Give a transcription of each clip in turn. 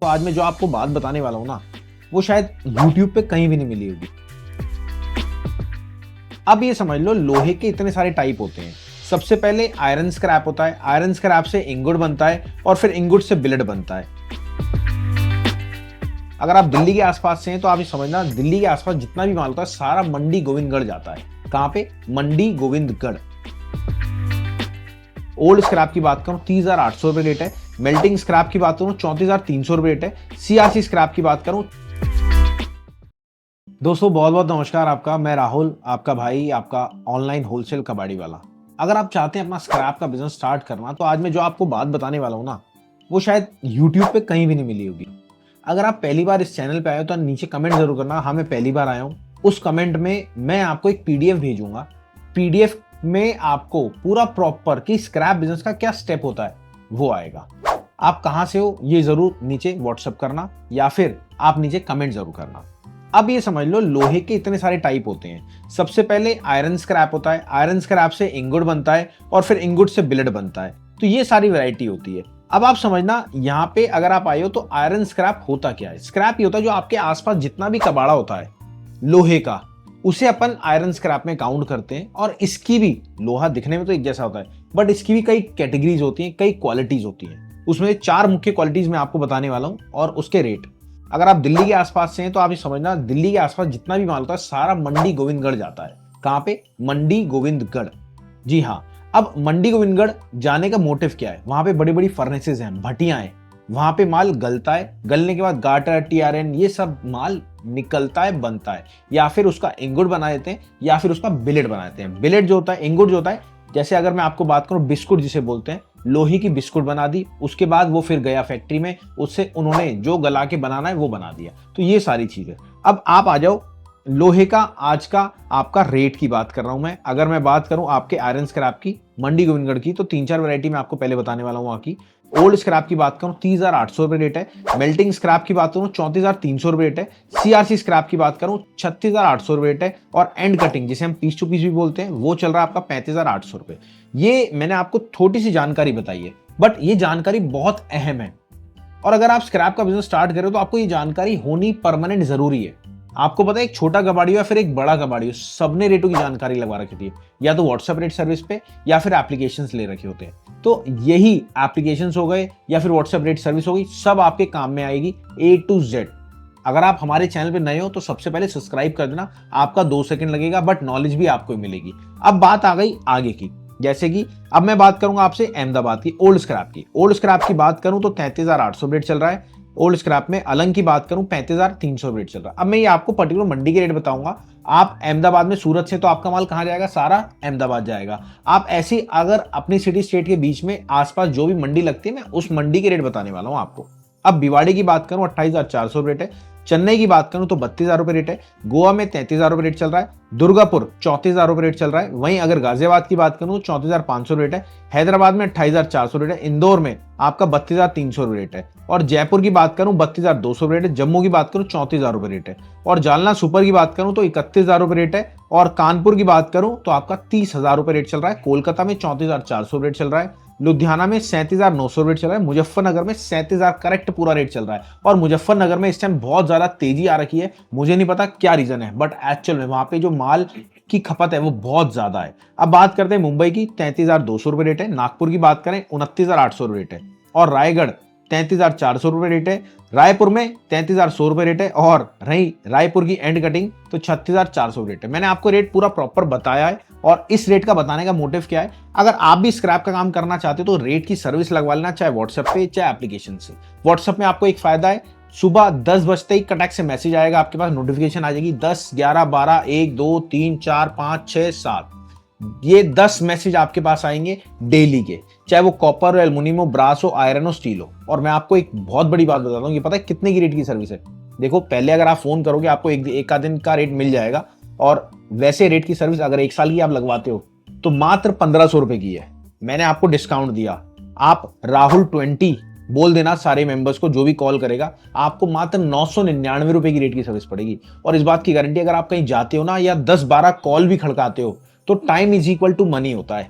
तो आज मैं जो आपको बात बताने वाला हूँ ना, वो शायद YouTube पे कहीं भी नहीं मिली होगी। अब ये समझ लो, लोहे के इतने सारे टाइप होते हैं। सबसे पहले आयरन स्क्रैप होता है, आयरन स्क्रैप से इंगुट बनता है और फिर इंगुट से बिलेट बनता है। अगर आप दिल्ली के आसपास से हैं तो आप ये समझना, दिल्ली के आसपास जितना भी माल होता है सारा मंडी गोविंदगढ़ जाता है। कहां पे? मंडी गोविंदगढ़। ओल्ड स्क्रैप की बात करूं 30,800 रुपए रेट है। मेल्टिंग स्क्रैप की बात करूं 34,300 रुपए रेट है। सीआरसी स्क्रैप की बात करूं। दोस्तों बहुत बहुत नमस्कार आपका, मैं राहुल, आपका भाई, आपका ऑनलाइन होलसेल कबाड़ी वाला। अगर आप चाहते हैं अपना स्क्रैप का बिजनेस स्टार्ट करना, तो आज मैं जो आपको बात बताने वाला हूं ना, वो शायद YouTube पे कहीं भी नहीं मिली होगी। अगर आप पहली बार इस चैनल पे आए हो तो नीचे कमेंट जरूर करना, हाँ मैं पहली बार आया हूं। उस कमेंट में मैं आपको एक पीडीएफ भेजूंगा। पीडीएफ में आपको पूरा प्रॉपर कि स्क्रैप बिजनेस का क्या स्टेप होता है वो आएगा। आप कहां से हो ये जरूर नीचे व्हाट्सएप करना या फिर आप नीचे कमेंट जरूर करना। अब ये समझ लो, लोहे के इतने सारे टाइप होते हैं। सबसे पहले आयरन स्क्रैप होता है, आयरन स्क्रैप से इंगुट बनता है और फिर इंगुट से बिलेट बनता है। तो ये सारी वैरायटी होती है। अब आप समझना, यहाँ पे अगर आप आए हो तो आयरन स्क्रैप होता क्या है? स्क्रैप ये होता है जो आपके आसपास जितना भी कबाड़ा होता है लोहे का, उसे अपन आयरन स्क्रैप में काउंट करते हैं। और इसकी भी, लोहा दिखने में तो एक जैसा होता है बट इसकी भी कई कैटेगरीज होती हैं, कई क्वालिटीज होती हैं। उसमें 4 मुख्य क्वालिटीज मैं आपको बताने वाला हूं और उसके रेट। अगर आप दिल्ली के आसपास से हैं तो आप ये समझना, दिल्ली के आसपास जितना भी माल होता है सारा मंडी गोविंदगढ़ जाता है। कहां पे? मंडी गोविंदगढ़। जी हाँ। अब मंडी गोविंदगढ़ जाने का मोटिव क्या है? वहां पे बड़ी बड़ी फर्नेसेस हैं, भट्टियां हैं, वहां पे माल गलता है, गलने के बाद गाटर, टीआरएन, ये सब माल निकलता है, बनता है, या फिर उसका इंगुट बना देते हैं या फिर उसका बिलेट बना देते हैं। बिलेट जो होता है, इंगुट जो होता है, जैसे अगर मैं आपको बात करूं बिस्कुट जिसे बोलते हैं, लोहे की बिस्कुट बना दी, उसके बाद वो फिर गया फैक्ट्री में, उससे उन्होंने जो गला के बनाना है वो बना दिया। तो ये सारी चीजें। अब आप आ जाओ लोहे का। आज का आपका रेट की बात कर रहा हूं मैं। अगर मैं बात करूं आपके आयरन स्क्रैप की, मंडी गोविंदगढ़ की, तो 3-4 वैरायटी मैं आपको पहले बताने वाला हूं वहां की। ओल्ड स्क्रैप की बात करूं 30,800 रुपए रेट है। मेल्टिंग स्क्रैप की बात करूं 34,300 रुपए रेट है। सीआरसी स्क्रैप की बात करूं 36,800 रुपए रेट है। और एंड कटिंग जिसे हम पीस टू पीस भी बोलते हैं, वो चल रहा है आपका 35,800 रुपए। ये मैंने आपको छोटी सी जानकारी बताई है बट ये जानकारी बहुत अहम है। और अगर आप स्क्रैप का बिजनेस स्टार्ट करें तो आपको ये जानकारी होनी परमानेंट जरूरी है। आपको पता है, एक छोटा कबाड़ी हो या फिर एक बड़ा कबाड़ी हो, सबने रेटों की जानकारी लगवा रखी होती है, या तो व्हाट्सएप रेट सर्विस पे या फिर एप्लीकेशंस ले रखे होते हैं। तो यही एप्लीकेशंस हो गए या फिर व्हाट्सएप रेट सर्विस हो गई, सब आपके काम में आएगी A to Z। अगर आप हमारे चैनल पे नए हो तो सबसे पहले सब्सक्राइब कर देना, आपका 2 सेकंड लगेगा बट नॉलेज भी आपको मिलेगी। अब बात आ गई आगे की, जैसे कि अब मैं बात करूंगा आपसे अहमदाबाद की ओल्ड स्क्रैप की। ओल्ड स्क्रैप की बात करूं तो 33,800 रेट चल रहा है। ओल्ड स्क्रैप में अलंग की बात करूं 35,300 रेट चल रहा है। अब मैं ये आपको पर्टिकुलर मंडी के रेट बताऊंगा। आप अहमदाबाद में, सूरत से तो आपका माल कहां जाएगा? सारा अहमदाबाद जाएगा। आप ऐसी अगर अपनी सिटी स्टेट के बीच में आसपास जो भी मंडी लगती है, मैं उस मंडी के रेट बताने वाला हूं आपको। अब भिवाड़ी की बात करूं 28,400 रेट है। चेन्नई की बात करूं तो 32,000 रुपए रेट है। गोवा में 33,000 रुपए रेट चल रहा है। दुर्गापुर 34,000 रुपए रेट चल रहा है। वहीं अगर गाजियाबाद की बात करूं 34,500 रेट है। हैदराबाद में 28,400 रेट है। इंदौर में आपका 32,300 रुपए रेट है। और जयपुर की बात करूं 32,200 रेट है। जम्मू की बात करूं 34,000 रुपए रेट है। और जालना सुपर की बात करूं तो 31,000 रुपए रेट है। और कानपुर की बात करूं तो आपका 30,000 रुपए रेट चल रहा है। कोलकाता में 34,400 रेट चल रहा है। लुधियाना में 37,900 रेट चल रहा है। मुजफ्फरनगर में 37,000 करेक्ट पूरा रेट चल रहा है। और मुजफ्फरनगर में इस टाइम बहुत ज्यादा तेजी आ रखी है, मुझे नहीं पता क्या रीजन है बट एक्चुअल में वहां पे जो माल की खपत है वो बहुत ज्यादा है। अब बात करते हैं मुंबई की, 33,200 रुपए रेट है। नागपुर की बात करें 29,800 रेट है। और रायगढ़ 33,400 रुपए रेट है। रायपुर में 33,100 रुपए रेट है। और रही रायपुर की एंड कटिंग तो 36,400 रेट है। मैंने आपको रेट पूरा प्रॉपर बताया है। और इस रेट का बताने का मोटिव क्या है? अगर आप भी स्क्रैप का काम करना चाहते हो तो रेट की सर्विस लगवा लेना, चाहे व्हाट्सएप पे चाहे एप्लीकेशन से। व्हाट्सएप में आपको एक फायदा है, सुबह 10 बजते ही कटक से मैसेज आएगा, आपके पास नोटिफिकेशन आ जाएगी 10, 11, 12, 1, 2, 3, 4, 5, 6, 7, ये 10 मैसेज आपके पास आएंगे डेली के, चाहे वो कॉपर हो, एल्युमिनियम हो, ब्रास हो, आयरन हो, स्टील हो। और मैं आपको एक बहुत बड़ी बात बताता हूँ, ये पता है कितने की रेट की सर्विस है? देखो, पहले अगर आप फोन करोगे आपको एक आध दिन का रेट मिल जाएगा। और वैसे रेट की सर्विस अगर 1 साल की आप लगवाते हो तो मात्र 1,500 रुपए की है। मैंने आपको डिस्काउंट दिया, आप राहुल 20 बोल देना सारे मेंबर्स को, जो भी कॉल करेगा आपको मात्र 999 रुपए की रेट की सर्विस पड़ेगी। और इस बात की गारंटी, अगर आप कहीं जाते हो ना या 10-12 कॉल भी खड़काते हो तो time is equal to money होता है।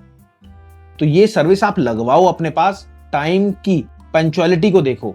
तो ये सर्विस आप लगवाओ अपने पास। टाइम की पंक्चुअलिटी को देखो,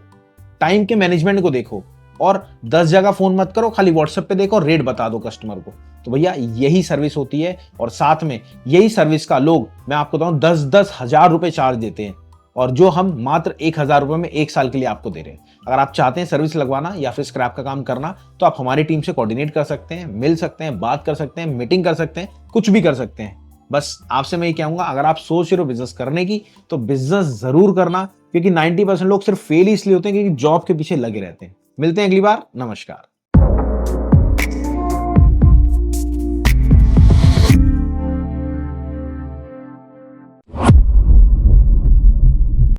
टाइम के मैनेजमेंट को देखो और 10 जगह फोन मत करो, खाली व्हाट्सएप पे देखो, रेट बता दो कस्टमर को। तो भैया यही सर्विस होती है और साथ में यही सर्विस का लोग मैं आपको बताऊं 10-10 हजार रुपए चार्ज देते हैं और जो हम मात्र 1,000 रुपए में 1 साल के लिए आपको दे रहे हैं। अगर आप चाहते हैं सर्विस लगवाना या फिर स्क्रैप का काम करना तो आप हमारी टीम से कोऑर्डिनेट कर सकते हैं, मिल सकते हैं, बात कर सकते हैं, मीटिंग कर सकते हैं, कुछ भी कर सकते हैं। बस आपसे मैं ये कहूंगा, अगर आप सोच रहे हो बिजनेस करने की तो बिजनेस जरूर करना, क्योंकि 90% लोग सिर्फ फेल ही इसलिए होते हैं क्योंकि जॉब के पीछे लगे रहते हैं। मिलते हैं अगली बार। नमस्कार।